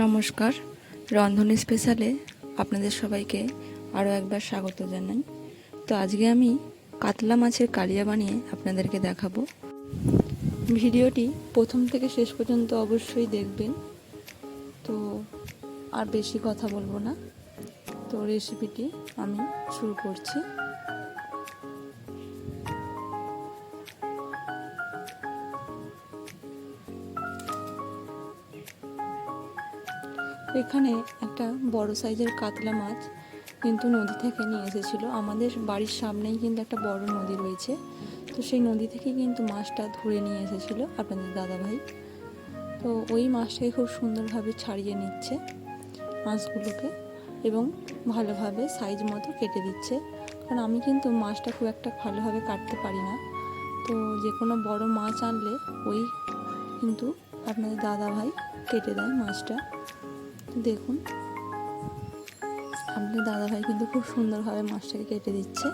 নমস্কার, রন্ধন স্পেশালে আপনাদের সবাইকে আরও একবার স্বাগত জানাই। তো আজকে আমি কাতলা মাছের কালিয়া বানিয়ে আপনাদেরকে দেখাবো। ভিডিওটি প্রথম থেকে শেষ পর্যন্ত অবশ্যই দেখবেন। তো আর বেশি কথা বলবো না, তো রেসিপিটি আমি শুরু করছি। এখানে একটা বড় সাইজের কাতলা মাছ কিন্তু নদী থেকে নিয়ে এসেছিলো। আমাদের বাড়ির সামনেই কিন্তু একটা বড় নদী রয়েছে, তো সেই নদী থেকে কিন্তু মাছটা ধরে নিয়ে এসেছিলো আপনাদের দাদাভাই। তো ওই মাছটাকে খুব সুন্দরভাবে ছাড়িয়ে নিচ্ছে মাছগুলোকে এবং ভালোভাবে সাইজ মতো কেটে দিচ্ছে, কারণ আমি কিন্তু মাছটা খুব একটা ভালোভাবে কাটতে পারি না। তো যে কোনো বড় মাছ আনলে ওই কিন্তু আপনাদের দাদাভাই কেটে দেয় মাছটা। দেখুন, আপনাদের দাদাভাই কিন্তু খুব সুন্দরভাবে মাছটাকে কেটে দিচ্ছে।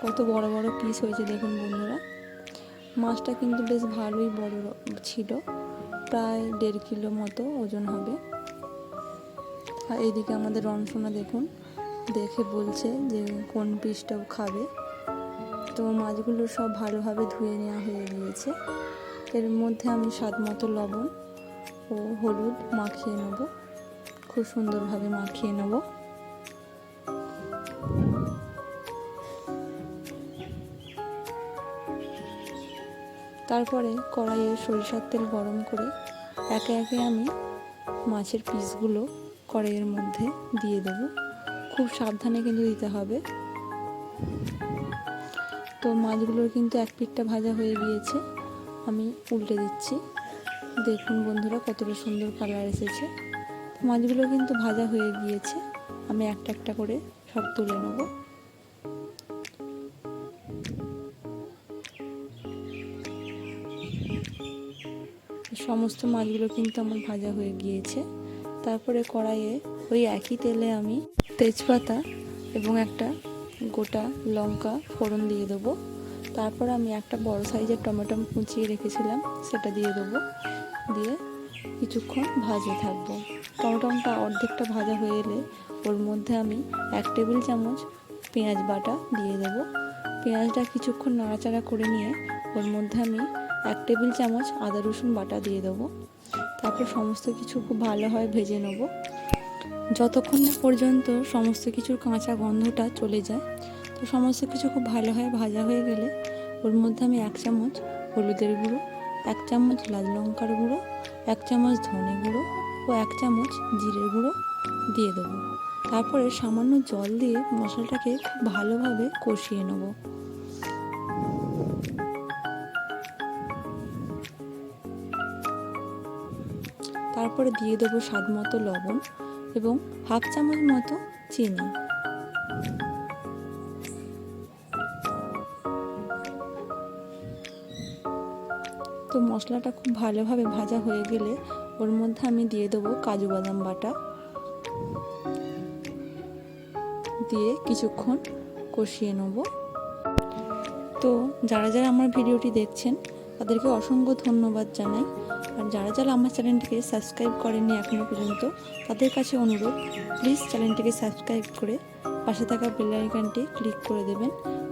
কত বড় বড় পিস হয়েছে দেখুন বন্ধুরা। মাছটা কিন্তু বেশ ভালোই বড় ছিল, প্রায় 1.5 কিলো মতো ওজন হবে। আর এইদিকে আমাদের রনসোনা দেখুন, দেখে বলছে যে কোন পিসটাও খাবে। তো মাছগুলো সব ভালোভাবে ধুয়ে নেওয়া হয়ে গিয়েছে। এর মধ্যে আমি স্বাদ মতো লবণ ও হলুদ মাখিয়ে নেব, খুব সুন্দরভাবে মাখিয়ে নেব। তারপরে কড়াইয়ে সরিষার তেল গরম করে একে একে আমি মাছের পিসগুলো কড়াইয়ের মধ্যে দিয়ে দেব। খুব সাবধানে কিন্তু দিতে হবে। তো মাছগুলোর কিন্তু এক পিঠটা ভাজা হয়ে গিয়েছে, আমি উল্টে দিচ্ছি। দেখুন বন্ধুরা কতটা সুন্দর কালার এসেছে। মাছগুলো কিন্তু ভাজা হয়ে গিয়েছে, আমি একটা একটা করে সব তুলে নেব। সমস্ত মাছগুলো কিন্তু আমার ভাজা হয়ে গিয়েছে। তারপরে কড়াইয়ে ওই একই তেলে আমি তেজপাতা এবং একটা গোটা লঙ্কা ফোড়ন দিয়ে দেবো। তারপর আমি একটা বড় সাইজের টমেটো কুচিয়ে রেখেছিলাম, সেটা দিয়ে দেবো। দিয়ে কিছুক্ষণ ভাজতে থাকবো। টমেটোটা অর্ধেকটা ভাজা হয়ে এলে ওর মধ্যে আমি 1 টেবিল চামচ পেঁয়াজ বাটা দিয়ে দেবো। পেঁয়াজটা কিছুক্ষণ নাড়াচাড়া করে নিয়ে ওর মধ্যে আমি 1 টেবিল চামচ আদা রসুন বাটা দিয়ে দেবো। তারপর সমস্ত কিছু খুব ভালোভাবে ভেজে নেব, যতক্ষণ না পর্যন্ত সমস্ত কিছুর কাঁচা গন্ধটা চলে যায়। তো সমস্ত কিছু খুব ভালোভাবে ভাজা হয়ে গেলে ওর মধ্যে আমি 1 চামচ হলুদের গুঁড়ো, 1 চামচ লাল লঙ্কার গুঁড়ো, 1 চামচ ধনে গুঁড়ো ও 1 চামচ জিরের গুঁড়ো দিয়ে দেবো। তারপরে সামান্য জল দিয়ে মশলাটাকে খুব ভালোভাবে কষিয়ে নেব। তারপরে দিয়ে দেবো স্বাদ মতো লবণ এবং 1/2 চামচ মতো চিনি। তো মশলাটা খুব ভালোভাবে ভাজা হয়ে গেলে ওর মধ্যে আমি দিয়ে দেবো কাজু বাদাম বাটা, দিয়ে কিছুক্ষণ কষিয়ে নেব। তো যারা যারা আমার ভিডিওটি দেখছেন তাদেরকে অসংখ্য ধন্যবাদ জানাই। আর যারা যারা আমার চ্যানেলটিকে সাবস্ক্রাইব করেননি এখনও পর্যন্ত, তাদের কাছে অনুরোধ, প্লিজ চ্যানেলটিকে সাবস্ক্রাইব করে পাশে থাকা বেল আইকনটি ক্লিক করে দেবেন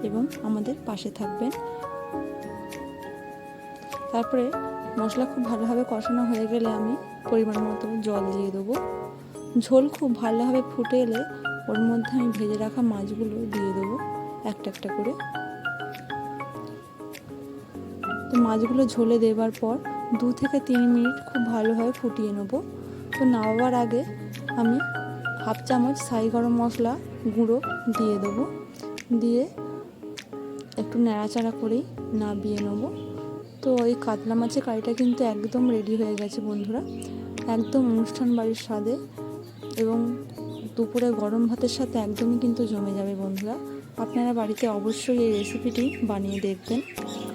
এবং আমাদের পাশে থাকবেন। তারপরে মশলা খুব ভালোভাবে কষানো হয়ে গেলে আমি পরিমাণ মতো জল দিয়ে দেবো। ঝোল খুব ভালোভাবে ফুটে এলে ওর মধ্যে আমি ভেজে রাখা মাছগুলো দিয়ে দেবো একটা একটা করে। তো মাছগুলো ঝোলে দেবার পর 2 থেকে 3 মিনিট খুব ভালোভাবে ফুটিয়ে নেব। তো নামাবার আগে আমি 1/2 চামচ ছাই গরম মশলা গুঁড়ো দিয়ে দেবো, দিয়ে একটু নাড়াচাড়া করেই নামিয়ে নেব। তো এই কাতলা মাছের কারিটা কিন্তু একদম রেডি হয়ে গেছে বন্ধুরা, একদম অনুষ্ঠান বাড়ির স্বাদে এবং দুপুরে গরম ভাতের সাথে একদমই কিন্তু জমে যাবে বন্ধুরা। আপনারা বাড়িতে অবশ্যই এই রেসিপিটি বানিয়ে দেখবেন।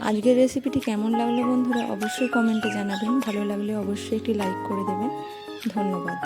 আজকের রেসিপিটি কেমন লাগলো বন্ধুরা অবশ্যই কমেন্টে জানাবেন। ভালো লাগলে অবশ্যই একটি লাইক করে দেবেন। ধন্যবাদ।